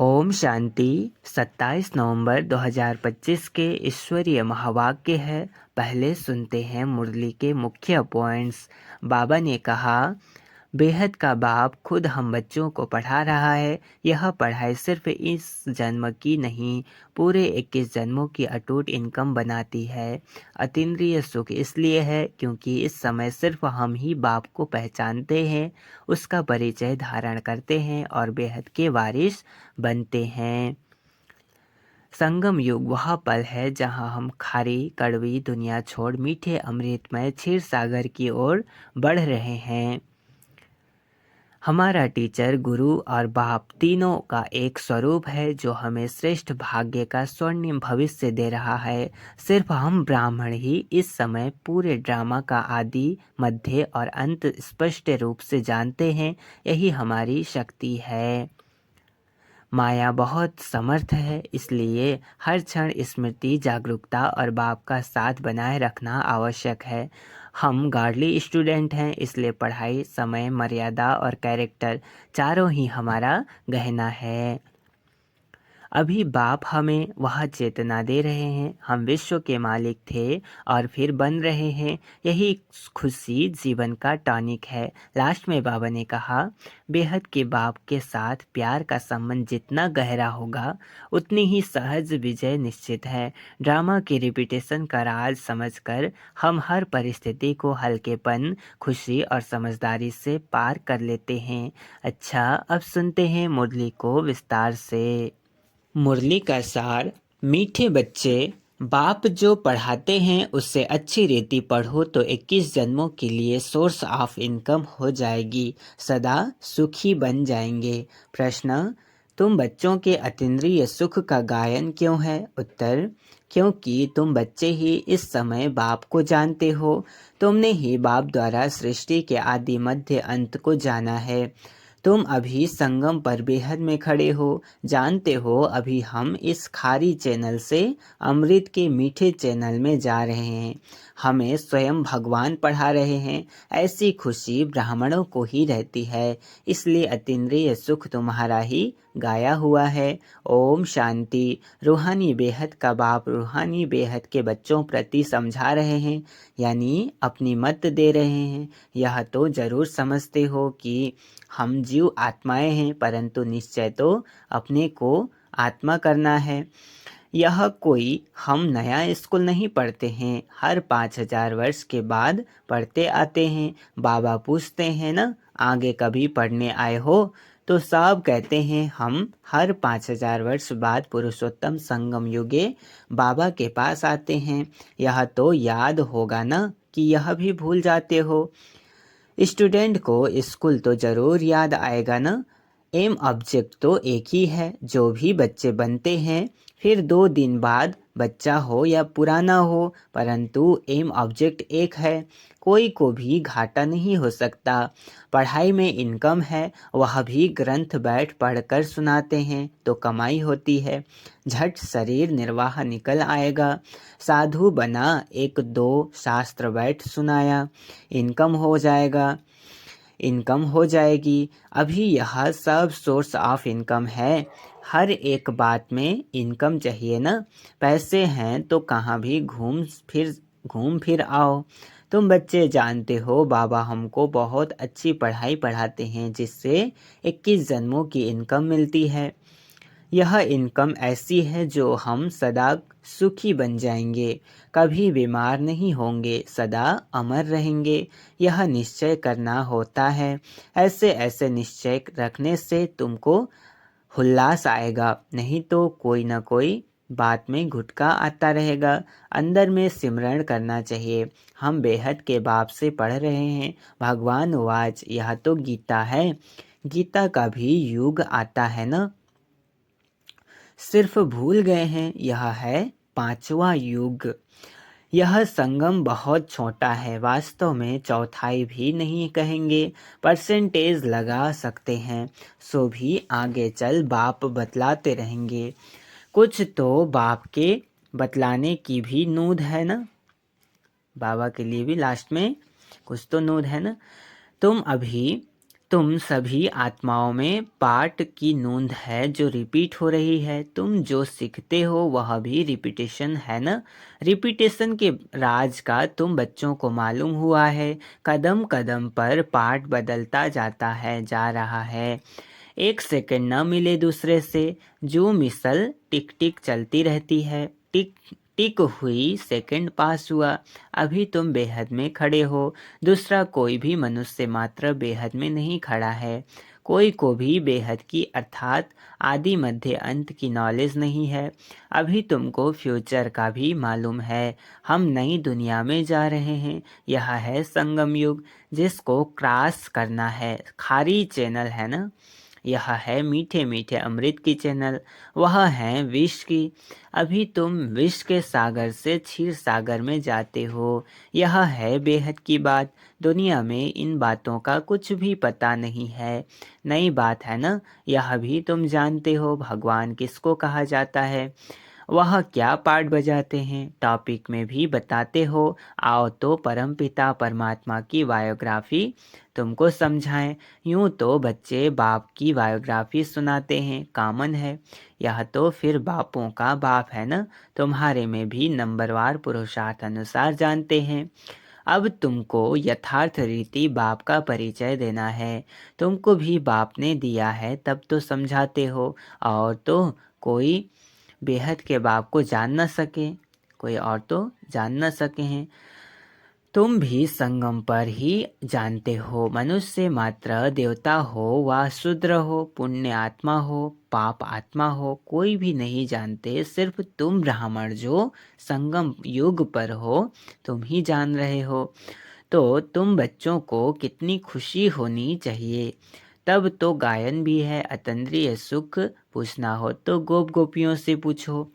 ओम शांति। 27 नवंबर 2025 के ईश्वरीय महावाक्य है। पहले सुनते हैं मुरली के मुख्य पॉइंट्स। बाबा ने कहा, बेहद का बाप खुद हम बच्चों को पढ़ा रहा है। यह पढ़ाई सिर्फ इस जन्म की नहीं, पूरे 21 जन्मों की अटूट इनकम बनाती है। अतीन्द्रिय सुख इसलिए है क्योंकि इस समय सिर्फ हम ही बाप को पहचानते हैं, उसका परिचय धारण करते हैं और बेहद के वारिस बनते हैं। संगम युग वह पल है जहां हम खारी कड़वी दुनिया छोड़ मीठे अमृतमय क्षीर सागर की ओर बढ़ रहे हैं। हमारा टीचर, गुरु और बाप तीनों का एक स्वरूप है जो हमें श्रेष्ठ भाग्य का स्वर्णिम भविष्य दे रहा है। सिर्फ हम ब्राह्मण ही इस समय पूरे ड्रामा का आदि, मध्य और अंत स्पष्ट रूप से जानते हैं। यही हमारी शक्ति है। माया बहुत समर्थ है, इसलिए हर क्षण स्मृति, जागरूकता और बाप का साथ बनाए रखना आवश्यक है। हम गार्डली स्टूडेंट हैं, इसलिए पढ़ाई, समय, मर्यादा और कैरेक्टर चारों ही हमारा गहना है। अभी बाप हमें वह चेतना दे रहे हैं। हम विश्व के मालिक थे और फिर बन रहे हैं। यही खुशी जीवन का टॉनिक है। लास्ट में बाबा ने कहा, बेहद के बाप के साथ प्यार का संबंध जितना गहरा होगा, उतनी ही सहज विजय निश्चित है। ड्रामा की रिपीटेशन का राज समझकर हम हर परिस्थिति को हल्केपन, खुशी और समझदारी से पार कर लेते हैं। अच्छा, अब सुनते हैं मुरली को विस्तार से। मुरली का सार। मीठे बच्चे, बाप जो पढ़ाते हैं उससे अच्छी रीति पढ़ो तो 21 जन्मों के लिए सोर्स ऑफ इनकम हो जाएगी, सदा सुखी बन जाएंगे। प्रश्न, तुम बच्चों के अतीन्द्रिय सुख का गायन क्यों है? उत्तर, क्योंकि तुम बच्चे ही इस समय बाप को जानते हो। तुमने ही बाप द्वारा सृष्टि के आदि मध्य अंत को जाना है। तुम अभी संगम पर बेहद में खड़े हो। जानते हो अभी हम इस खारी चैनल से अमृत के मीठे चैनल में जा रहे हैं। हमें स्वयं भगवान पढ़ा रहे हैं। ऐसी खुशी ब्राह्मणों को ही रहती है, इसलिए अतीन्द्रिय सुख तुम्हारा ही गाया हुआ है। ओम शांति। रूहानी बेहद का बाप रूहानी बेहद के बच्चों प्रति समझा रहे हैं, यानी अपनी मत दे रहे हैं। यह तो जरूर समझते हो कि हम जीव आत्माएं हैं, परंतु निश्चय तो अपने को आत्मा करना है। यह कोई हम नया स्कूल नहीं पढ़ते हैं, हर 5000 वर्ष के बाद पढ़ते आते हैं। बाबा पूछते हैं ना, आगे कभी पढ़ने आए हो? तो सब कहते हैं हम हर 5000 वर्ष बाद पुरुषोत्तम संगम युगे बाबा के पास आते हैं। यह तो याद होगा ना कि यह भी भूल जाते हो। स्टूडेंट को स्कूल तो जरूर याद आएगा ना। एम ऑब्जेक्ट तो एक ही है। जो भी बच्चे बनते हैं, फिर 2 दिन बाद बच्चा हो या पुराना हो, परंतु एम ऑब्जेक्ट एक है। कोई को भी घाटा नहीं हो सकता। पढ़ाई में इनकम है, वह भी ग्रंथ बैठ पढ़कर सुनाते हैं तो कमाई होती है। झट शरीर निर्वाह निकल आएगा। साधु बना, 1-2 शास्त्र बैठ सुनाया, इनकम हो जाएगा, इनकम हो जाएगी। अभी यह सब सोर्स ऑफ इनकम है। हर एक बात में इनकम चाहिए ना। पैसे हैं तो कहाँ भी घूम फिर आओ। तुम बच्चे जानते हो बाबा हमको बहुत अच्छी पढ़ाई पढ़ाते हैं, जिससे 21 जन्मों की इनकम मिलती है। यह इनकम ऐसी है जो हम सदा सुखी बन जाएंगे, कभी बीमार नहीं होंगे, सदा अमर रहेंगे। यह निश्चय करना होता है। ऐसे ऐसे निश्चय रखने से तुमको उल्लास आएगा, नहीं तो कोई ना कोई बात में घुटका आता रहेगा। अंदर में सिमरण करना चाहिए। हम बेहद के बाप से पढ़ रहे हैं। भगवान वाच, यह तो गीता है। गीता का भी युग आता है ना, सिर्फ भूल गए हैं। यह है 5वां युग। यह संगम बहुत छोटा है, वास्तव में चौथाई भी नहीं कहेंगे, परसेंटेज लगा सकते हैं। सो भी आगे चल बाप बतलाते रहेंगे। कुछ तो बाप के बतलाने की भी नूद है ना। बाबा के लिए भी लास्ट में कुछ तो नूद है ना। तुम अभी तुम सभी आत्माओं में पाठ की नोंद है जो रिपीट हो रही है। तुम जो सीखते हो वह भी रिपीटेशन है ना। रिपीटेशन के राज का तुम बच्चों को मालूम हुआ है। कदम कदम पर पाठ बदलता जाता है जा रहा है। एक सेकंड न मिले दूसरे से। जो मिसल टिक टिक चलती रहती है। टिक टिक हुई, सेकंड पास हुआ। अभी तुम बेहद में खड़े हो। दूसरा कोई भी मनुष्य मात्र बेहद में नहीं खड़ा है। कोई को भी बेहद की अर्थात आदि मध्य अंत की नॉलेज नहीं है। अभी तुमको फ्यूचर का भी मालूम है। हम नई दुनिया में जा रहे हैं। यह है संगम युग, जिसको क्रॉस करना है। खारी चैनल है ना। यह है मीठे मीठे अमृत की चैनल। वह है विष की। अभी तुम विष के सागर से क्षीर सागर में जाते हो। यह है बेहद की बात। दुनिया में इन बातों का कुछ भी पता नहीं है। नई बात है ना। यह भी तुम जानते हो भगवान किसको कहा जाता है। वह क्या पार्ट बजाते हैं टॉपिक में भी बताते हो। आओ तो परमपिता परमात्मा की बायोग्राफी तुमको समझाएं। यूं तो बच्चे बाप की बायोग्राफी सुनाते हैं, कॉमन है। यह तो फिर बापों का बाप है ना। तुम्हारे में भी नंबरवार पुरुषार्थ अनुसार जानते हैं। अब तुमको यथार्थ रीति बाप का परिचय देना है। तुमको भी बाप ने दिया है तब तो समझाते हो। और तो कोई बेहद के बाप को जान न सके, कोई और तो जान न सके हैं। तुम भी संगम पर ही जानते हो। मनुष्य मात्र देवता हो व शूद्र हो, पुण्य आत्मा हो, पाप आत्मा हो, कोई भी नहीं जानते। सिर्फ तुम ब्राह्मण जो संगम युग पर हो, तुम ही जान रहे हो। तो तुम बच्चों को कितनी खुशी होनी चाहिए। तब तो गायन भी है, अतंद्रिय सुख। पूछना हो तो गोप गोपियों से पूछो।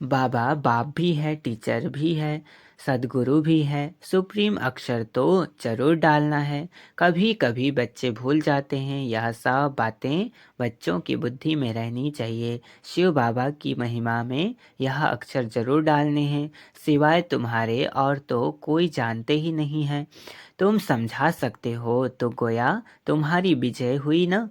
बाबा बाप भी है, टीचर भी है, सदगुरु भी है। सुप्रीम अक्षर तो जरूर डालना है। कभी कभी बच्चे भूल जाते हैं। यह सब बातें बच्चों की बुद्धि में रहनी चाहिए। शिव बाबा की महिमा में यह अक्षर जरूर डालने हैं। सिवाय तुम्हारे और तो कोई जानते ही नहीं है। तुम समझा सकते हो तो गोया तुम्हारी विजय हुई ना।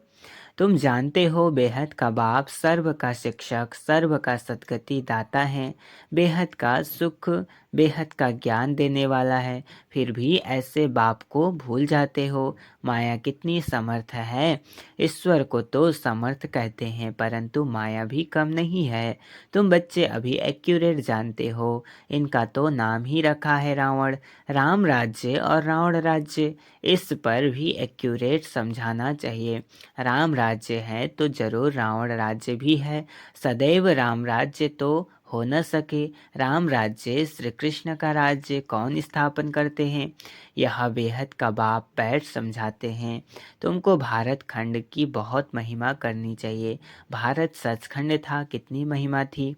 तुम जानते हो बेहद का बाप सर्व का शिक्षक, सर्व का सद्गति दाता है। बेहद का सुख, बेहद का ज्ञान देने वाला है। फिर भी ऐसे बाप को भूल जाते हो। माया कितनी समर्थ है। ईश्वर को तो समर्थ कहते हैं, परंतु माया भी कम नहीं है। तुम बच्चे अभी एक्यूरेट जानते हो। इनका तो नाम ही रखा है रावण। राम राज्य और रावण राज्य, इस पर भी एक्यूरेट समझाना चाहिए। राम राज्य है तो जरूर रावण राज्य भी है। सदैव राम राज्य तो हो न सके। राम राज्य श्री कृष्ण का राज्य कौन स्थापन करते हैं। यह बेहद का बाप बैठ समझाते हैं। तुमको भारत खंड की बहुत महिमा करनी चाहिए। भारत सचखंड था, कितनी महिमा थी।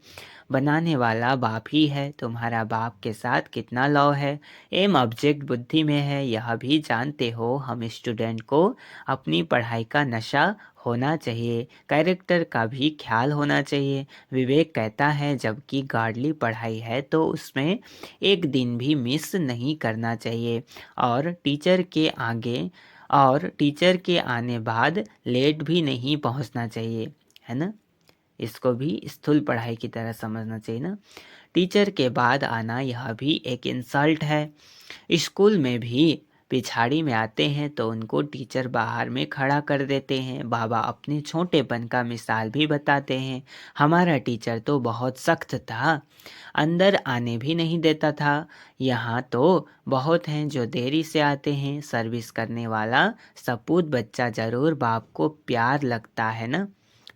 बनाने वाला बाप ही है। तुम्हारा बाप के साथ कितना लव है। एम ऑब्जेक्ट बुद्धि में है, यह भी जानते हो। हम स्टूडेंट को अपनी पढ़ाई का नशा होना चाहिए, कैरेक्टर का भी ख्याल होना चाहिए। विवेक कहता है जबकि गार्डली पढ़ाई है तो उसमें एक दिन भी मिस नहीं करना चाहिए। और टीचर के आने बाद लेट भी नहीं पहुंचना चाहिए, है ना। इसको भी स्थूल पढ़ाई की तरह समझना चाहिए ना। टीचर के बाद आना यह भी एक इंसल्ट है। स्कूल में भी पिछाड़ी में आते हैं तो उनको टीचर बाहर में खड़ा कर देते हैं। बाबा अपने छोटेपन का मिसाल भी बताते हैं। हमारा टीचर तो बहुत सख्त था, अंदर आने भी नहीं देता था। यहाँ तो बहुत हैं जो देरी से आते हैं। सर्विस करने वाला सपूत बच्चा जरूर बाप को प्यार लगता है ना,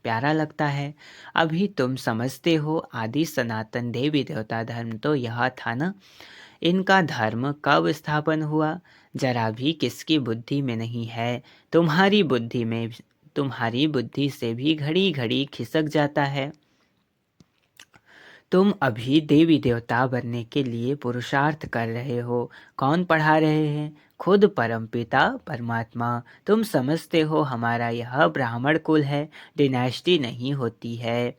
प्यारा लगता है। अभी तुम समझते हो आदि सनातन देवी देवता धर्म तो यह था ना। इनका धर्म कब स्थापन हुआ जरा भी किसकी बुद्धि में नहीं है। तुम्हारी बुद्धि में, तुम्हारी बुद्धि से भी घड़ी घड़ी खिसक जाता है। तुम अभी देवी देवता बनने के लिए पुरुषार्थ कर रहे हो। कौन पढ़ा रहे हैं। खुद परमपिता परमात्मा। तुम समझते हो हमारा यह ब्राह्मण कुल है, डिनास्टी नहीं होती है।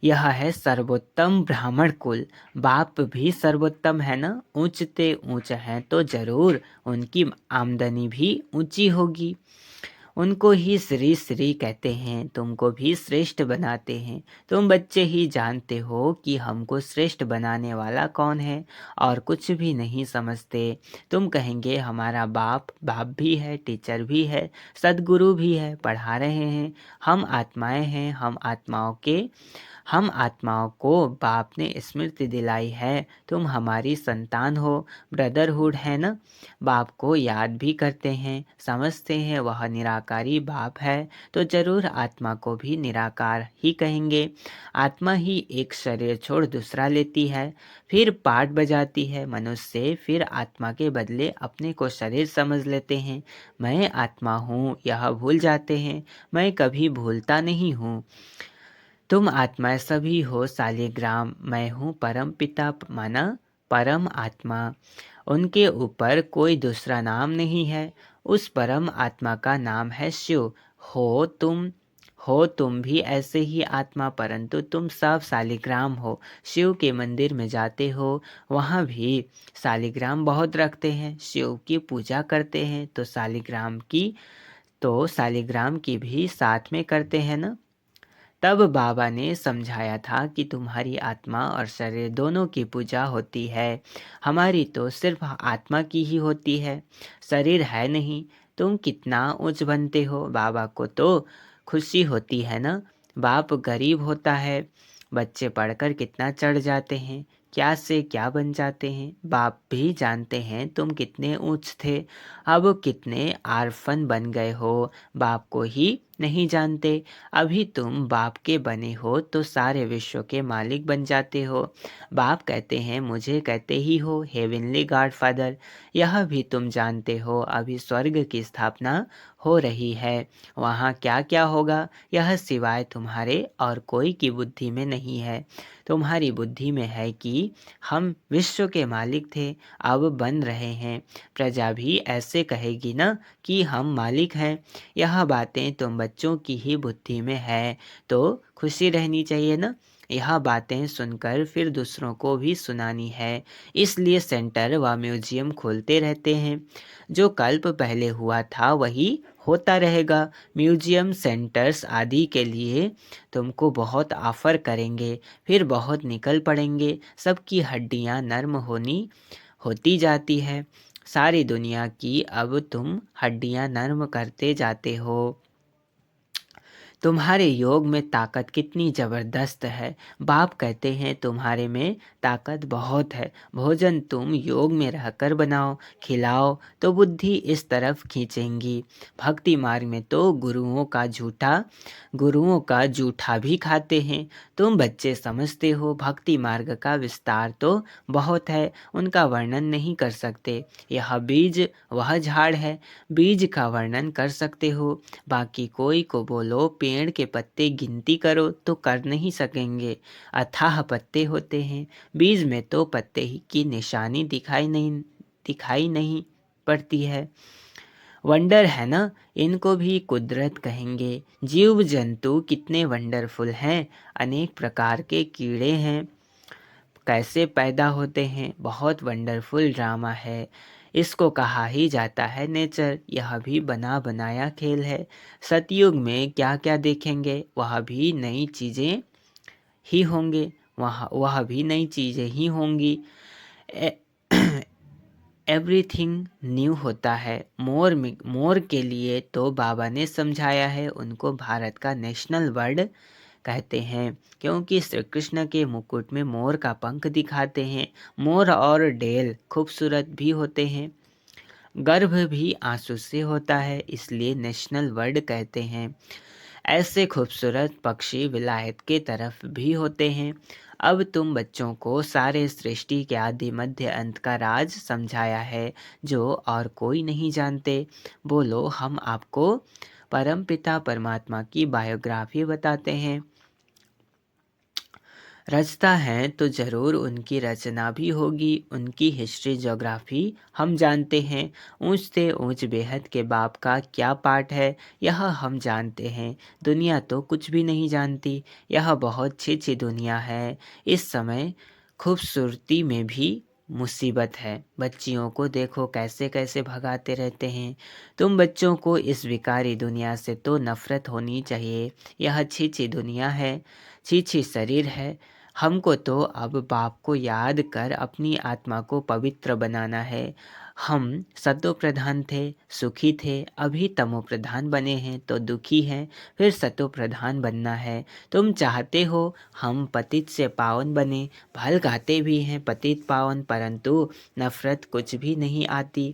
यह है सर्वोत्तम ब्राह्मण कुल। बाप भी सर्वोत्तम है ना, ऊंचते ऊंच हैं तो जरूर उनकी आमदनी भी ऊंची होगी। उनको ही श्री श्री कहते हैं, तुमको भी श्रेष्ठ बनाते हैं। तुम बच्चे ही जानते हो कि हमको श्रेष्ठ बनाने वाला कौन है, और कुछ भी नहीं समझते। तुम कहेंगे हमारा बाप बाप भी है, टीचर भी है, सद्गुरु भी है, पढ़ा रहे हैं। हम आत्माएं हैं, हम आत्माओं को बाप ने स्मृति दिलाई है। तुम हमारी संतान हो, ब्रदरहुड है ना। बाप को याद भी करते हैं, समझते हैं वह निराकारी बाप है, तो जरूर आत्मा को भी निराकार ही कहेंगे। आत्मा ही एक शरीर छोड़ दूसरा लेती है, फिर पाठ बजाती है। मनुष्य फिर आत्मा के बदले अपने को शरीर समझ लेते हैं। मैं आत्मा हूँ यह भूल जाते हैं, मैं कभी भूलता नहीं हूँ। तुम आत्माएं सभी हो शालिग्राम, मैं हूँ परम पिता माना परम आत्मा। उनके ऊपर कोई दूसरा नाम नहीं है। उस परम आत्मा का नाम है शिव। हो तुम हो तुम भी ऐसे ही आत्मा, परंतु तुम सब शालिग्राम हो। शिव के मंदिर में जाते हो, वहाँ भी शालिग्राम बहुत रखते हैं। शिव की पूजा करते हैं तो शालिग्राम की भी साथ में करते हैं ना। तब बाबा ने समझाया था कि तुम्हारी आत्मा और शरीर दोनों की पूजा होती है, हमारी तो सिर्फ आत्मा की ही होती है, शरीर है नहीं। तुम कितना ऊंच बनते हो, बाबा को तो खुशी होती है ना। बाप गरीब होता है, बच्चे पढ़कर कितना चढ़ जाते हैं, क्या से क्या बन जाते हैं। बाप भी जानते हैं तुम कितने ऊंच थे, अब कितने आरफन बन गए हो, बाप को ही नहीं जानते। अभी तुम बाप के बने हो तो सारे विश्व के मालिक बन जाते हो। बाप कहते हैं मुझे कहते ही हो हेवनली गॉडफादर। यह भी तुम जानते हो अभी स्वर्ग की स्थापना हो रही है। वहाँ क्या क्या होगा यह सिवाय तुम्हारे और कोई की बुद्धि में नहीं है। तुम्हारी बुद्धि में है कि हम विश्व के मालिक थे, अब बन रहे हैं। प्रजा भी ऐसे कहेगी ना कि हम मालिक हैं। यह बातें तुम बच्चों की ही बुद्धि में है, तो खुशी रहनी चाहिए ना। यह बातें सुनकर फिर दूसरों को भी सुनानी है, इसलिए सेंटर व म्यूजियम खोलते रहते हैं। जो कल्प पहले हुआ था वही होता रहेगा। म्यूजियम सेंटर्स आदि के लिए तुमको बहुत ऑफर करेंगे, फिर बहुत निकल पड़ेंगे। सबकी हड्डियां नर्म होती जाती है। सारी दुनिया की अब तुम हड्डियां नर्म करते जाते हो। तुम्हारे योग में ताकत कितनी ज़बरदस्त है। बाप कहते हैं तुम्हारे में ताकत बहुत है। भोजन तुम योग में रहकर बनाओ, खिलाओ तो बुद्धि इस तरफ खींचेंगी। भक्ति मार्ग में तो गुरुओं का जूठा भी खाते हैं। तुम बच्चे समझते हो भक्ति मार्ग का विस्तार तो बहुत है, उनका वर्णन नहीं कर सकते। यह बीज वह झाड़ है, बीज का वर्णन कर सकते हो। बाकी कोई को बोलो पेड़ के पत्ते गिनती करो तो कर नहीं सकेंगे, अथाह पत्ते होते हैं। बीज में तो पत्ते ही की निशानी दिखाई नहीं पड़ती है। वंडर है ना, इनको भी कुदरत कहेंगे। जीव जंतु कितने वंडरफुल हैं, अनेक प्रकार के कीड़े हैं, कैसे पैदा होते हैं, बहुत वंडरफुल ड्रामा है। इसको कहा ही जाता है नेचर, यह भी बना बनाया खेल है। सतयुग में क्या क्या देखेंगे, वह भी नई चीज़ें ही होंगे, वह भी नई चीज़ें ही होंगी। एवरीथिंग न्यू होता है। मोर के लिए तो बाबा ने समझाया है, उनको भारत का नेशनल बर्ड कहते हैं, क्योंकि श्री कृष्ण के मुकुट में मोर का पंख दिखाते हैं। मोर और डेल खूबसूरत भी होते हैं, गर्भ भी आंसू से होता है, इसलिए नेशनल बर्ड कहते हैं। ऐसे खूबसूरत पक्षी विलायत के तरफ भी होते हैं। अब तुम बच्चों को सारे सृष्टि के आदि मध्य अंत का राज समझाया है, जो और कोई नहीं जानते। बोलो हम आपको परमपिता परमात्मा की बायोग्राफी बताते हैं। रचता है तो ज़रूर उनकी रचना भी होगी। उनकी हिस्ट्री ज्योग्राफी हम जानते हैं। ऊंच से ऊंच बेहद के बाप का क्या पाठ है, यह हम जानते हैं। दुनिया तो कुछ भी नहीं जानती। यह बहुत अच्छी दुनिया है। इस समय खूबसूरती में भी मुसीबत है। बच्चियों को देखो कैसे कैसे भगाते रहते हैं। तुम बच्चों को इस विकारी दुनिया से तो नफरत होनी चाहिए। यह अच्छी दुनिया है, छी शरीर है। हमको तो अब बाप को याद कर अपनी आत्मा को पवित्र बनाना है। हम सतो प्रधान थे, सुखी थे, अभी तमो प्रधान बने हैं तो दुखी हैं, फिर सतो प्रधान बनना है। तुम चाहते हो हम पतित से पावन बने, भल गाते भी हैं पतित पावन, परंतु नफरत कुछ भी नहीं आती।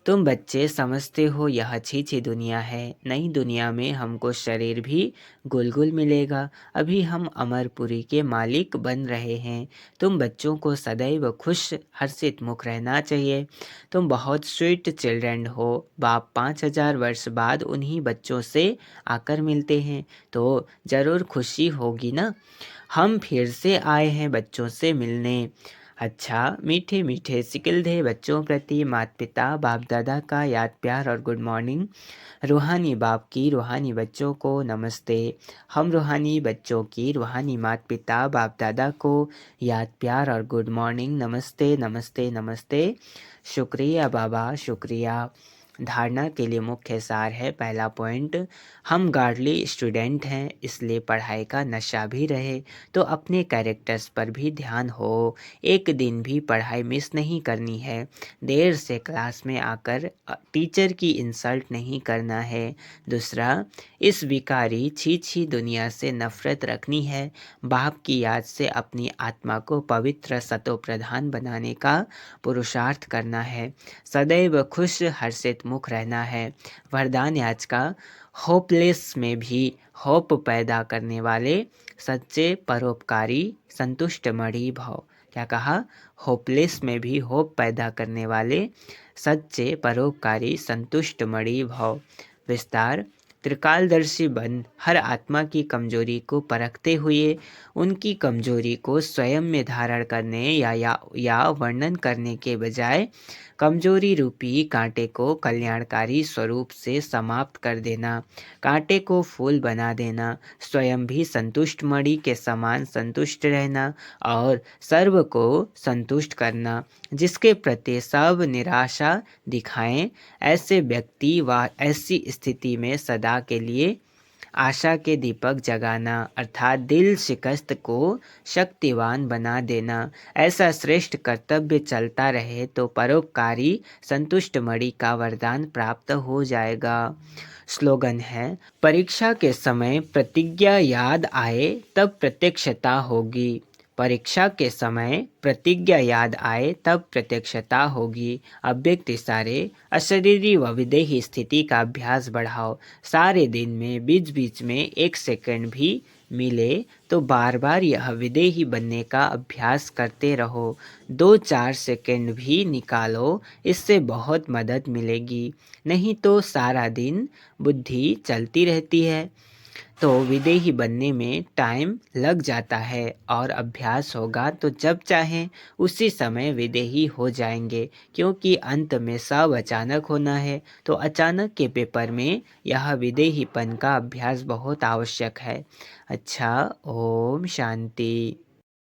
तुम बच्चे समझते हो यह अच्छी दुनिया है। नई दुनिया में हमको शरीर भी गुल मिलेगा। अभी हम अमरपुरी के मालिक बन रहे हैं। तुम बच्चों को सदैव खुश हर्षित मुख रहना चाहिए। तुम बहुत स्वीट चिल्ड्रन हो। बाप 5,000 वर्ष बाद उन्हीं बच्चों से आकर मिलते हैं तो ज़रूर खुशी होगी ना। हम फिर से आए हैं बच्चों से मिलने। अच्छा, मीठे मीठे सिकिलधे बच्चों प्रति माता पिता बाप दादा का याद प्यार और गुड मॉर्निंग। रूहानी बाप की रूहानी बच्चों को नमस्ते। हम रूहानी बच्चों की रूहानी माता पिता बाप दादा को याद प्यार और गुड मॉर्निंग। नमस्ते नमस्ते नमस्ते। शुक्रिया बाबा, शुक्रिया। धारणा के लिए मुख्य सार है। पहला पॉइंट, हम गार्डली स्टूडेंट हैं, इसलिए पढ़ाई का नशा भी रहे तो अपने कैरेक्टर्स पर भी ध्यान हो। एक दिन भी पढ़ाई मिस नहीं करनी है। देर से क्लास में आकर टीचर की इंसल्ट नहीं करना है। दूसरा, इस विकारी छी दुनिया से नफरत रखनी है। बाप की याद से अपनी आत्मा को पवित्र सतो प्रधान बनाने का पुरुषार्थ करना है। सदैव खुश हर्षित मुख रहना है। वरदान आज का, होपलेस में भी होप पैदा करने वाले सच्चे परोपकारी संतुष्ट मणि भव। क्या कहा? होपलेस में भी होप पैदा करने वाले सच्चे परोपकारी संतुष्ट मणि भव। विस्तार, त्रिकालदर्शी बन हर आत्मा की कमजोरी को परखते हुए उनकी कमजोरी को स्वयं में धारण करने या वर्णन करने के बजाय कमजोरी रूपी कांटे को कल्याणकारी स्वरूप से समाप्त कर देना, कांटे को फूल बना देना, स्वयं भी संतुष्ट मणि के समान संतुष्ट रहना और सर्व को संतुष्ट करना। जिसके प्रति सब निराशा दिखाएं, ऐसे व्यक्ति व ऐसी स्थिति में सदा के लिए आशा के दीपक जगाना, अर्थात दिल शिकस्त को शक्तिवान बना देना। ऐसा श्रेष्ठ कर्तव्य चलता रहे तो परोपकारी संतुष्ट मणि का वरदान प्राप्त हो जाएगा। स्लोगन है, परीक्षा के समय प्रतिज्ञा याद आए तब प्रत्यक्षता होगी। परीक्षा के समय प्रतिज्ञा याद आए तब प्रत्यक्षता होगी। अव्यक्त इशारे, अशरीरी व विदेही स्थिति का अभ्यास बढ़ाओ। सारे दिन में बीच बीच में 1 सेकंड भी मिले तो बार बार यह विदेही बनने का अभ्यास करते रहो। 2-4 सेकंड भी निकालो, इससे बहुत मदद मिलेगी। नहीं तो सारा दिन बुद्धि चलती रहती है तो विदेही बनने में टाइम लग जाता है और अभ्यास होगा तो जब चाहें उसी समय विदेही हो जाएंगे, क्योंकि अंत में सब अचानक होना है। तो अचानक के पेपर में यह विदेहीपन का अभ्यास बहुत आवश्यक है। अच्छा, ओम शांति।